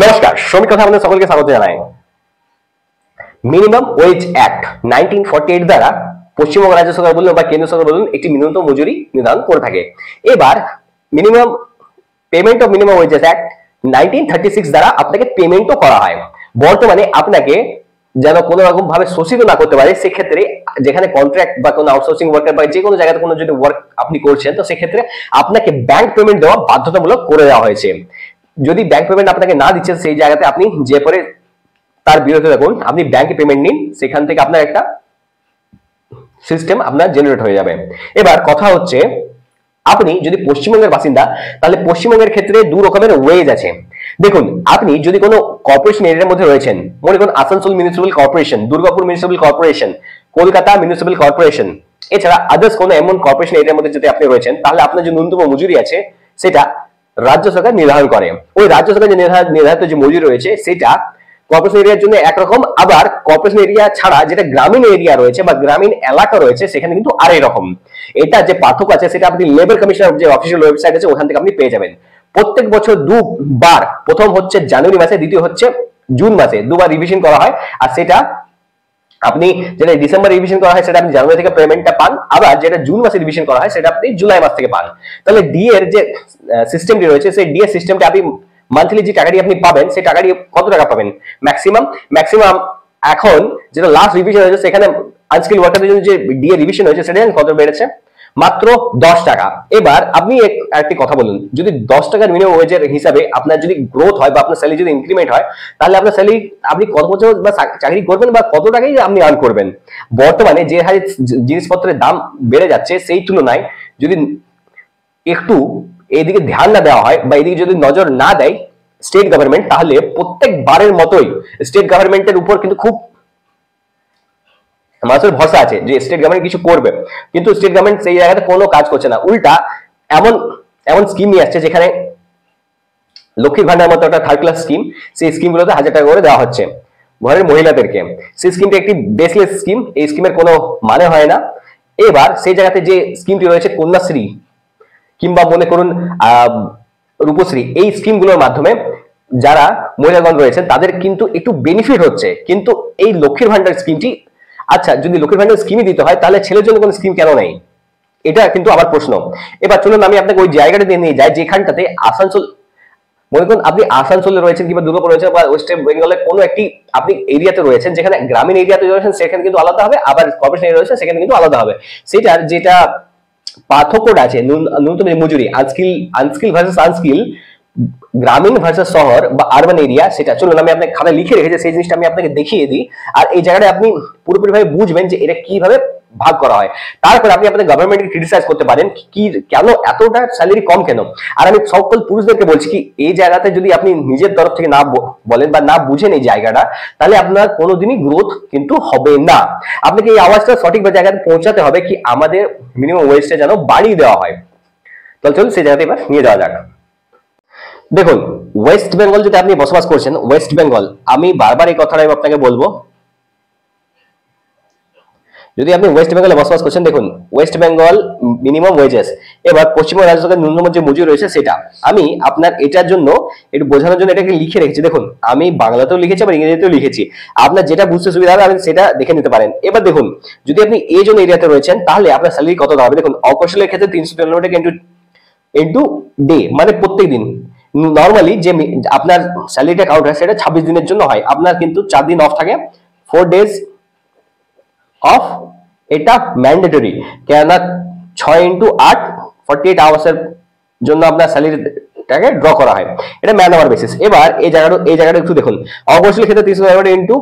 নমস্কার, শ্রমিক কথা আমাদের সকলকে স্বাগত জানাই। মিনিমাম ওয়েজ অ্যাক্ট 1948 দ্বারা পশ্চিমবঙ্গ রাজ্য সরকার বলুন বা কেন্দ্র সরকার বলুন একটি ন্যূনতম মজুরি নির্ধারণ করে থাকে। এবার minimum payment of minimum wages act 1936 দ্বারা আপনাকে পেমেন্টও করা হয়। বর্তমানে আপনাকে যেন কোনো রকম ভাবে শোষিত না করতে পারে, সেক্ষেত্রে যেখানে কন্ট্রাক্ট বা কোনো আউটসোর্সিং ওয়ার্কার বা যে কোনো জায়গাতে কোনো যদি ওয়ার্ক আপনি করছেন, তো সেক্ষেত্রে আপনাকে ব্যাংক পেমেন্ট দেওয়া বাধ্যতামূলক করে দেওয়া হয়েছে। যদি ব্যাংক পেমেন্ট আপনাকে না দিচ্ছেন, সেই জায়গাতে আপনি যে পরে তার বিরুদ্ধে দেখুন, আপনি ব্যাংকে পেমেন্ট নিন, সেখান থেকে আপনার একটা সিস্টেম আপনার জেনারেট হয়ে যাবে। এবার কথা হচ্ছে, আপনি যদি পশ্চিমবঙ্গের বাসিন্দা, তাহলে পশ্চিমবঙ্গের ক্ষেত্রে দু রকমের ওয়েজ আছে। দেখুন, আপনি যদি কোনো কর্পোরেশন এরিয়ার মধ্যে রয়েছেন, মনে করুন Asansol municipal corporation, Durgapur municipal corporation, Kolkata municipal corporation, এছাড়া আদার্স কোনো এমন কর্পোরেশন এরিয়ার মধ্যে যদি আপনি রয়েছেন, তাহলে আপনার যে ন্যূনতম মজুরি আছে সেটা রাজ্য সরকার নির্ধারণ করে। ওই রাজ্য সরকার যে নির্ধারিত যে মজুরি রয়েছে সেটা কর্পোরেশন এরিয়ার জন্য একরকম, আবার কর্পোরেশন এরিয়া ছাড়া যেটা গ্রামীণ এরিয়া রয়েছে বা গ্রামীণ এলাকা রয়েছে সেখানে কিন্তু আরেক রকম। এটা যে পার্থক্য আছে সেটা আপনি লেবার কমিশনের যে অফিসিয়াল ওয়েবসাইট আছে ওখান থেকে আপনি পেয়ে যাবেন। প্রত্যেক বছর দুবার, প্রথম হচ্ছে জানুয়ারি মাসে, দ্বিতীয় হচ্ছে জুন মাসে, দুবার রিভিশন করা হয়। আর সেটা আপনি যেটা ডিসেম্বর রিভিশন করা হয় সেটা আপনি জানুয়ারি থেকে পেমেন্টটা পান, আবার যেটা জুন মাসে রিভিশন করা হয় সেটা আপনি জুলাই মাস থেকে পান। তাহলে ডি এর যে সিস্টেমটি রয়েছে, সেই ডি এর সিস্টেমটা আপনি মান্থলি যে টাকাটি আপনি পাবেন, সেই টাকাটি কত টাকা পাবেন? ম্যাক্সিমাম এখন যেটা লাস্ট রিভিশন হয়েছে সেখানে আনস্কিল ওয়ার্কারদের জন্য যে ডি এর রিভিশন হয়েছে সেটা কত বেড়েছে? মাত্র 10 টাকা। এবার আপনি একটি কথা বলুন, যদি 10 টাকার মিনিমাম ওয়েজের হিসাবে আপনার যদি গ্রোথ হয় বা আপনার স্যালারি যদি ইনক্রিমেন্ট হয়, তাহলে আপনার স্যালারি আপনি কত বছর বা চাকরি করবেন বা কত টাকাই আপনি আর্ন করবেন? বর্তমানে যে হারে জিনিসপত্রের দাম বেড়ে যাচ্ছে, সেই তুলনায় যদি একটু এইদিকে ধ্যান না দেওয়া হয় বা এদিকে যদি নজর না দেয় স্টেট গভর্নমেন্ট, তাহলে প্রত্যেকবারের মতোই স্টেট গভর্নমেন্টের উপর কিন্তু খুব মানুষের ভরসা আছে যে স্টেট গভর্নমেন্ট কিছু করবে, কিন্তু স্টেট গভর্নমেন্ট সেই জায়গাতে কোনো কাজ করছে না। উল্টা এমন এমন স্কিম নিয়ে আসছে যেখানে লক্ষ্মীর ভান্ডার মতো একটা থার্ড ক্লাস স্কিম, সেই স্কিমগুলোতে 1000 টাকা করে দেওয়া হচ্ছে ঘরের মহিলাদেরকে। সেই স্কিমটা একটি বেসলেস স্কিম, এই স্কিমের কোনো মানে হয় না। এবার সেই জায়গাতে যে স্কিমটি রয়েছে কন্যাশ্রী কিংবা মনে করুন রূপশ্রী, এই স্কিমগুলোর মাধ্যমে যারা মহিলাগণ রয়েছেন তাদের কিন্তু একটু বেনিফিট হচ্ছে। কিন্তু এই লক্ষ্মীর ভান্ডার স্কিমটি, আচ্ছা যদি লক্ষ্মীর ভান্ডার স্কিমই দিতে হয় তাহলে ছেলের জন্য কোনো স্কিম কেন নেই? এটা কিন্তু আমার প্রশ্ন। এবার চলুন আমি আপনাকে ওই জায়গাটা দিয়ে নিয়ে যাই যেখানটাতে আসানসোল, মনে করুন আপনি আসানসোলে রয়েছেন কিংবা দুর্গাপুর রয়েছেন বা ওয়েস্ট বেঙ্গলের কোনো একটি আপনি এরিয়াতে রয়েছেন, যেখানে গ্রামীণ এরিয়াতে রয়েছেন সেখানে কিন্তু আলাদা হবে, আবার কর্পোরেশন এরিয়া রয়েছে সেখানে কিন্তু আলাদা হবে। সেটার যেটা পার্থক্যটা আছে ন্যূনতম মজুরি, আনস্কিল ভার্সেস আনস্কিল, গ্রামীণ ভার্সেস শহর বা আরবান এরিয়া, সেটা চলুন আমি আপনাকে খাতায় লিখে রেখেছি, সেই জিনিসটা আমি আপনাকে দেখিয়ে দিই। আর এই জায়গাটা আপনি পুরোপুরি ভাবে বুঝবেন যে এটা কিভাবে ভাগ করা হয়। তারপরে আপনি আপনাদের গভর্নমেন্টকে ক্রিটিসাইজ করতে পারেন কি কেন এতটা স্যালারি কম কেন। আর আমি সকল পুরুষদেরকে বলছি কি, এই জায়গাতে যদি আপনি নিজের তরফ থেকে না বলেন বা না বুঝেন এই জায়গাটা, তাহলে আপনার কোনোদিনই গ্রোথ কিন্তু হবে না। আপনাকে এই আওয়াজটা সঠিক জায়গাতে পৌঁছাতে হবে কি আমাদের মিনিমাম ওয়েজটা যেন বাড়িয়ে দেওয়া হয়। তাহলে চলুন সেই জায়গাতে এবার নিয়ে যাওয়া যাক। দেখুন, ওয়েস্ট বেঙ্গল যদি আপনি বসবাস করছেন, ওয়েস্ট বেঙ্গল, আমি বারবার এই কথাটা আপনাকে বলবো, যদি আপনি ওয়েস্ট বেঙ্গলে বসবাস করছেন, দেখুন ওয়েস্ট বেঙ্গল মিনিমাম ওয়েজেস, এবার পশ্চিমবঙ্গ রাজ্য সরকারের ন্যূনতম যে মজুরি রয়েছে সেটা আমি আপনার এটার জন্য একটু বোঝানোর জন্য এটাকে লিখে রেখেছি। দেখুন আমি বাংলাতেও লিখেছি আবার ইংরেজিতেও লিখেছি, আপনার যেটা বুঝতে সুবিধা হবে আপনি সেটা দেখে নিতে পারেন। এবার দেখুন, যদি আপনি এই জন্য এরিয়াতে রয়েছেন তাহলে আপনার স্যালারি কত দাঁড়াবে? দেখুন অকৌশলের ক্ষেত্রে 393 টাকা ইন্টু ডে, মানে প্রত্যেক দিন। নর্মালি যে আপনার স্যালারিটা কাউন্ট হয় সেটা 26 দিনের জন্য হয়, আপনার কিন্তু 4 দিন অফ থাকে, 4 ডেজ অফ, এটা ম্যান্ডেটরি, কেননা 6 ইন্টু 8 48 আওয়ার্সের জন্য আপনার স্যালারিটাকে ড্র করা হয়, এটা ম্যান আওয়ার বেসিস। এবার এই জায়গাটা একটু দেখুন, অবশ্যই ক্ষেত্রে 311 ইন্টু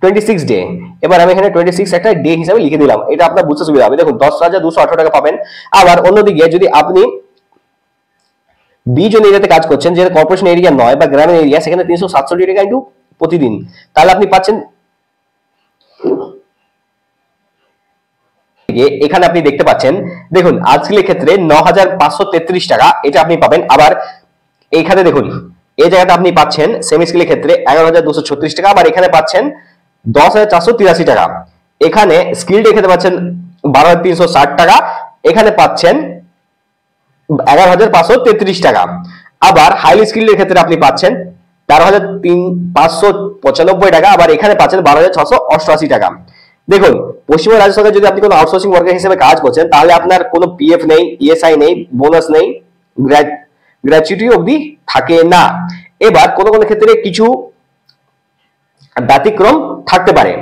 26 ডে, এবার আমি এখানে 26 একটা ডে হিসাবে লিখে দিলাম, এটা আপনার বুঝতে সুবিধা হবে। দেখুন 10,218 টাকা পাবেন। আবার অন্যদিকে যদি আপনি বিজন এরিয়াতে কাজ করছেন, যেটা কর্পোরেশন এরিয়া নয় বা গ্রামীণ এরিয়া, সেখানে 367 টাকা ইন্টু প্রতিদিন, তাহলে আপনি পাচ্ছেন, এখানে আপনি দেখতে পাচ্ছেন, দেখুন আজকের ক্ষেত্রে 9,533 টাকা, এটা আপনি পাবেন। আবার এইখানে দেখুন এই জায়গাটা আপনি পাচ্ছেন সেমি স্কেলের ক্ষেত্রে 11,236 টাকা, আবার এখানে পাচ্ছেন 10,483 টাকা, এখানে স্কিলড এখানে পাচ্ছেন 12,360 টাকা, এখানে পাচ্ছেন 11,533 টাকা। আবার হাইলি স্কিলড এর ক্ষেত্রে আপনি পাচ্ছেন 13,595 টাকা, আবার এখানে পাচ্ছেন 12,688 টাকা। দেখুন, পশ্চিমবঙ্গ রাজ্য সরকার যদি আপনি কোনো আউটসোর্সিং ওয়ার্কার হিসেবে কাজ করছেন, তাহলে আপনার কোনো পিএফ নেই, ইএসআই নেই, বোনাস নেই, গ্র্যাচুইটি অবধি থাকে না। এবার কোনো কোনো ক্ষেত্রে কিছু ব্যতিক্রম থাকতে পারে।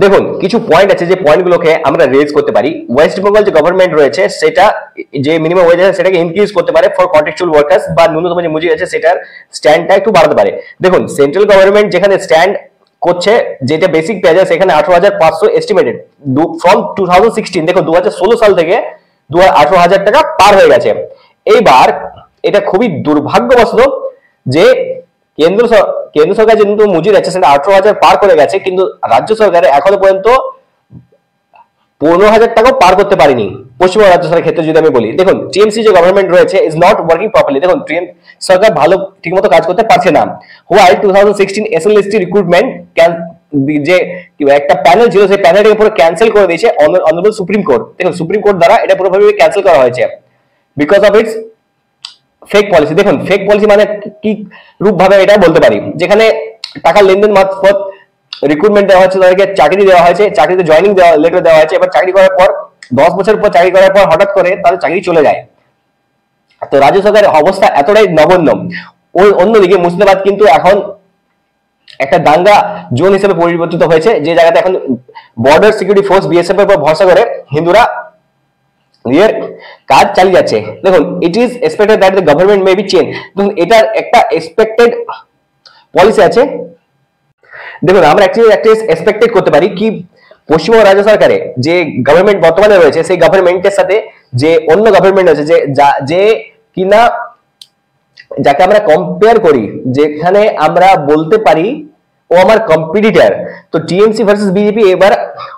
দেখুন, কিছু পয়েন্ট আছে যে পয়েন্টগুলোকে আমরা রেজ করতে পারি। ওয়েস্ট বেঙ্গল যে গভর্নমেন্ট রয়েছে সেটা যে মিনিমাম ওয়েজ আছে সেটাকে ইনক্রিজ করতে পারে ফর কন্ট্রাকচুয়াল ওয়ার্কার্স, বা ন্যূনতম যে মজুরি আছে সেটার স্ট্যান্ডটা একটু বাড়াতে পারে। দেখুন, সেন্ট্রাল গভর্নমেন্ট যেখানে স্ট্যান্ড করছে, যেটা বেসিক পে আছে সেখানে 18,500 এস্টিমেটেড ফ্রম 2016। দেখুন, 2016 সাল থেকে 18,000 টাকা পার হয়ে গেছে। এইবার এটা খুবই দুর্ভাগ্যবশত যে কেন্দ্র সরকার যে ন্যূনতম মজুরি আছে সেটা 18,000 পার করে গেছে, কিন্তু রাজ্য সরকার এখনো পর্যন্ত 15,000 টাকাও পার করতে পারেনি পশ্চিমবঙ্গ রাজ্য সরকারের ক্ষেত্রে যদি আমি বলি। দেখুন, টিএমসি যে গভর্নমেন্ট রয়েছে ইজ নট ওয়ার্কিং প্রপারলি। দেখুন, সরকার ভালো ঠিকমতো কাজ করতে পারছে না। হোয়াইল 2016 এসএলএসটি রিক্রুটমেন্ট যে একটা প্যানেল ছিল, সেই প্যানেলটাকে পুরো ক্যান্সেল করে দিয়েছে অনারেবল সুপ্রিম কোর্ট। দেখুন, সুপ্রিম কোর্ট দ্বারা এটা পুরোপুরি ক্যান্সেল করা হয়েছে because of its fake policy. দেখুন, ফেক পলিসি মানে কি রূপ ভাবে এটা বলতে পারি, যেখানে টাকা লেনদেন মারফত রিক্রুটমেন্ট দেওয়া হচ্ছে, তাদেরকে চাকরি দেওয়া হয়েছে, চাকরিতে জয়েনিং লেটার দেওয়া হয়েছে, এবার চাকরি করার পর 10 বছর পর চাকরি করার পর হঠাৎ করে তাদের চাকরি চলে যায়। তো রাজ্য সরকারের অবস্থা এতটাই নগণ্য। ওই অন্যদিকে মুর্শিদাবাদ কিন্তু এখন একটা দাঙ্গা জোন হিসেবে পরিবর্তিত হয়েছে, যে জায়গাতে এখন বর্ডার সিকিউরিটি ফোর্স বিএসএফ এর উপর ভরসা করে হিন্দুরা নিজের কাজ চালিয়ে যাচ্ছে। দেখুন, it is expected that the government may be change. দেখুন, এটার একটা এক্সপেক্টেড পলিসি আছে। দেখুন, আমরা অ্যাকচুয়ালি একটা এক্সপেক্টেড করতে পারি কি পশ্চিমবঙ্গ রাজ্য সরকারে যে গভর্নমেন্ট বর্তমানে রয়েছে সেই গভর্নমেন্টের সাথে যে অন্য গভর্নমেন্ট আছে যে কিনা যাকে আমরা কম্পেয়ার করি, যেখানে আমরা বলতে পারি ও আমার কম্পিটিটর, তো টিএমসি ভার্সেস বিজেপি এবার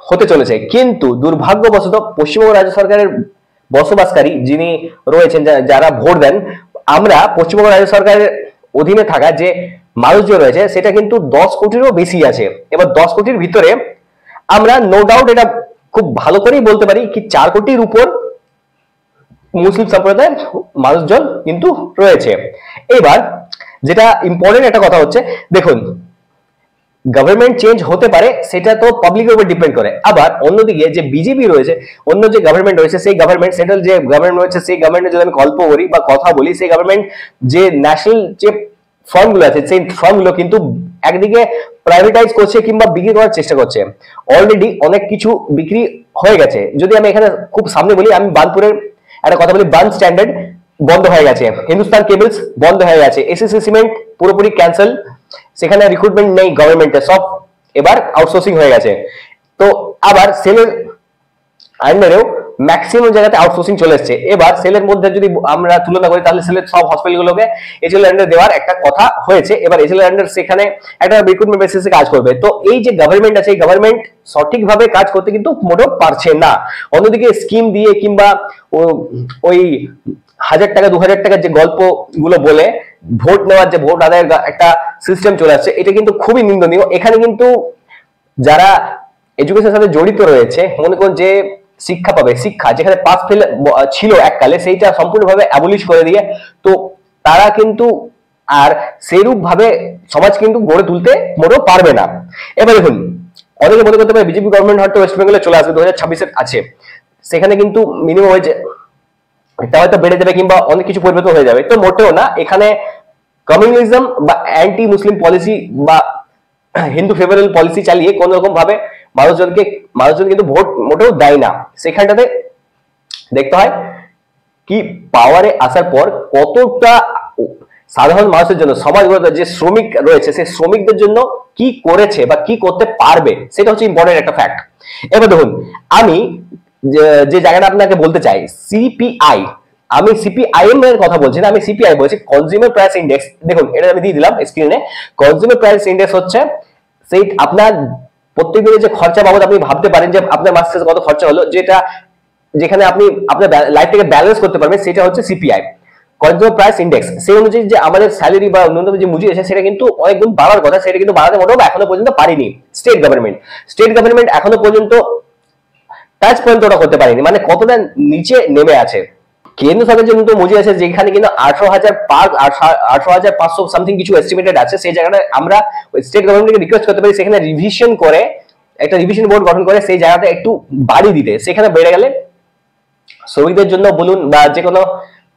হতে চলেছে। কিন্তু দুর্ভাগ্যবশত পশ্চিমবঙ্গ রাজ্য সরকারের বসবাসকারী যিনি রয়েছেন, যারা ভোট দেন, আমরা পশ্চিমবঙ্গ রাজ্য সরকারের অধীনে থাকা যে মানুষজন রয়েছে সেটা কিন্তু 10 কোটিরও বেশি আছে। এবার 10 কোটির ভিতরে আমরা নো ডাউট এটা খুব ভালো করেই বলতে পারি কি 4 কোটির উপর মুসলিম সম্প্রদায়ের মানুষজন কিন্তু রয়েছে। এবার যেটা ইম্পর্টেন্ট একটা কথা হচ্ছে, দেখুন, গভর্নমেন্ট চেঞ্জ হতে পারে, সেটা তো পাবলিকের উপর ডিপেন্ড করে। আবার অন্যদিকে যে বিজেপি রয়েছে, অন্য যে গভর্নমেন্ট রয়েছে, সেই গভর্নমেন্ট সেন্ট্রাল যে গভর্নমেন্ট রয়েছে, সেই গভর্নমেন্টের যদি আমি গল্প করি বা কথা বলি, সেই গভর্নমেন্ট যে ন্যাশনাল যে ফার্মগুলো আছে সেই ফার্মগুলো কিন্তু একদিকে প্রাইভেটাইজ করছে কিংবা বিক্রি করার চেষ্টা করছে। অলরেডি অনেক কিছু বিক্রি হয়ে গেছে। যদি আমি এখানে খুব সামনে বলি, আমি বার্নপুরের একটা কথা বলি, বার্ন স্ট্যান্ডার্ড বন্ধ হয়ে গেছে, হিন্দুস্তান কেবলস বন্ধ হয়ে গেছে, এসএসসি সিমেন্ট পুরোপুরি ক্যান্সেল, সেখানে রিক্রুটমেন্ট নেই গভর্নমেন্টের, সব এবার আউটসোর্সিং হয়ে গেছে। তো আবার সেলের আন্ডারেও ম্যাক্সিমাম জায়গাতে আউটসোর্সিং চলে এসছে। এবার সেলের মধ্যে যদি আমরা তুলনা করি, তাহলে সেলের সব হসপিটালগুলোকে এজেল আন্ডার দেওয়ার একটা কথা হয়েছে। এবার এজেল আন্ডার সেখানে একটা রিক্রুটমেন্ট বেসিসে কাজ করবে। তো এই যে গভর্নমেন্ট আছে, এই গভর্নমেন্ট সঠিকভাবে কাজ করতে কিন্তু মোটেও পারছে না। অন্যদিকে স্কিম দিয়ে কিংবা ওই 1000 টাকা 2000 টাকার যে গল্পগুলো বলে ভোট নেওয়ার যে ভোট আদায়ের একটা সিস্টেম চলে আসছে, এটা কিন্তু খুবই নিন্দনীয়। এখানে কিন্তু যারা এডুকেশনের সাথে জড়িত রয়েছে, মনে করুন যে শিক্ষা পাবে, শিক্ষা যেখানে পাস ফেল ছিল এককালে, সেইটা সম্পূর্ণভাবে অ্যাবলিশ করে দিয়ে তো তারা কিন্তু আর সেইরূপ ভাবে সমাজ কিন্তু গড়ে তুলতে মোটেও পারবে না। এবার দেখুন, অনেকে মনে করতে পারে বিজেপি গভর্নমেন্ট হয়তো ওয়েস্ট বেঙ্গলে চলে আসবে, 2026 আছে, সেখানে কিন্তু মিনিমাম ওয়েজ এটা হয়তো বেড়ে যাবে কিংবা অনেক কিছু পরিবর্তন হয়ে যাবে। তো মোটেও না, এখানে কমিউনিজম বা অ্যান্টি মুসলিম পলিসি বা হিন্দু ফেভারেবল পলিসি চালিয়ে কোন রকম ভাবে মানুষজন কিন্তু ভোট মোটেও দেয় না। সেখানটাতে দেখতে হয় কি পাওয়ারে আসার পর কতটা সাধারণ মানুষের জন্য, সমাজগত যে শ্রমিক রয়েছে সেই শ্রমিকদের জন্য কি করেছে বা কি করতে পারবে, সেটা হচ্ছে ইম্পর্টেন্ট একটা ফ্যাক্ট। এবার দেখুন, আমি যে জায়গাটা আপনাকে বলতে চাই, সিপিআই, আমি সিপিআইএম এর কথা বলছি না, আমি সিপিআই বলছি, কনজিউমার প্রাইস ইন্ডেক্স। দেখুন, এটা আমি দিয়ে দিলাম স্ক্রিনে। কনজিউমার প্রাইস ইন্ডেক্স হচ্ছে সেই আপনার প্রত্যেক দিনের যে খরচা বাবদ আপনি ভাবতে পারেন যে আপনার মাস শেষে কত খরচা হলো, যেখানে আপনি আপনার লাইফটাকে ব্যালেন্স করতে পারবেন, সেটা হচ্ছে সিপিআই, কনজিউমার প্রাইস ইন্ডেক্স। সেই অনুযায়ী যে আমাদের স্যালারি বা ন্যূনতম যে মজুরি আছে সেটা কিন্তু অনেক গুণ বাড়ার কথা, সেটা কিন্তু বাড়াতে মোটেও এখনো পর্যন্ত পারেনি স্টেট গভর্নমেন্ট এখনো পর্যন্ত টাচ পর্যন্ত ওটা করতে পারেনি, মানে কতটা নিচে নেমে আছে। কেন্দ্র সরকারের জন্য তো মজুরি আছে, যেখানে কিন্তু 18,500 সামথিং কিছু এস্টিমেটেড আছে। সেই জায়গাটা আমরা স্টেট গভর্নমেন্টকে রিকোয়েস্ট করতে পারি সেখানে রিভিশন করে, একটা রিভিশন বোর্ড গঠন করে সেই জায়গাটা একটু বাড়িয়ে দিতে। সেখানে বেড়ে গেলে শ্রমিকদের জন্য বলুন বা যে কোনো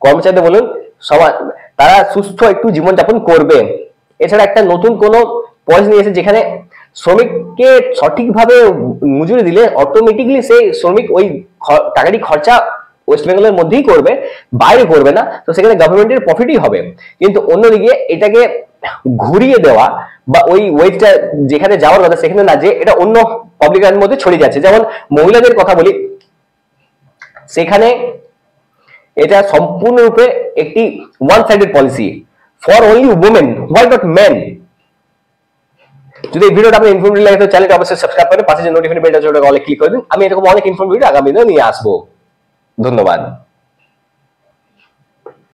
কর্মচারীদের বলুন, সবার তারা সুস্থ একটু জীবনযাপন করবে। এছাড়া একটা নতুন কোনো পলিসি নিয়েছে যেখানে শ্রমিককে সঠিকভাবে মজুরি দিলে অটোমেটিকলি সেই শ্রমিক ওই টাকাটি খরচা ওয়েস্ট বেঙ্গলের মধ্যেই করবে, বাইরে করবে না, তো সেখানে গভর্নমেন্টের প্রফিটই হবে। কিন্তু অন্যদিকে এটাকে ঘুরিয়ে দেওয়া বা ওই ওয়েজটা যেখানে যাওয়ার কথা সেখানে না, যে এটা অন্য পাবলিকের মধ্যে ছড়িয়ে যাচ্ছে। যেমন মহিলাদের কথা বলি, সেখানে এটা সম্পূর্ণরূপে একটি one sided policy for only women, why not men. যদি এই ভিডিওটা আপনার ইনফরমেটিভ লাগে তো চ্যানেলটা অবশ্যই সাবস্ক্রাইব করে পাশে যে নোটিফিকেশন বেলটা আছে ওটা অলে ক্লিক করে দিন। আমি এরকম অনেক ইনফরমেটিভ ভিডিও আগামী দিনে নিয়ে আসবো। ধন্যবাদ।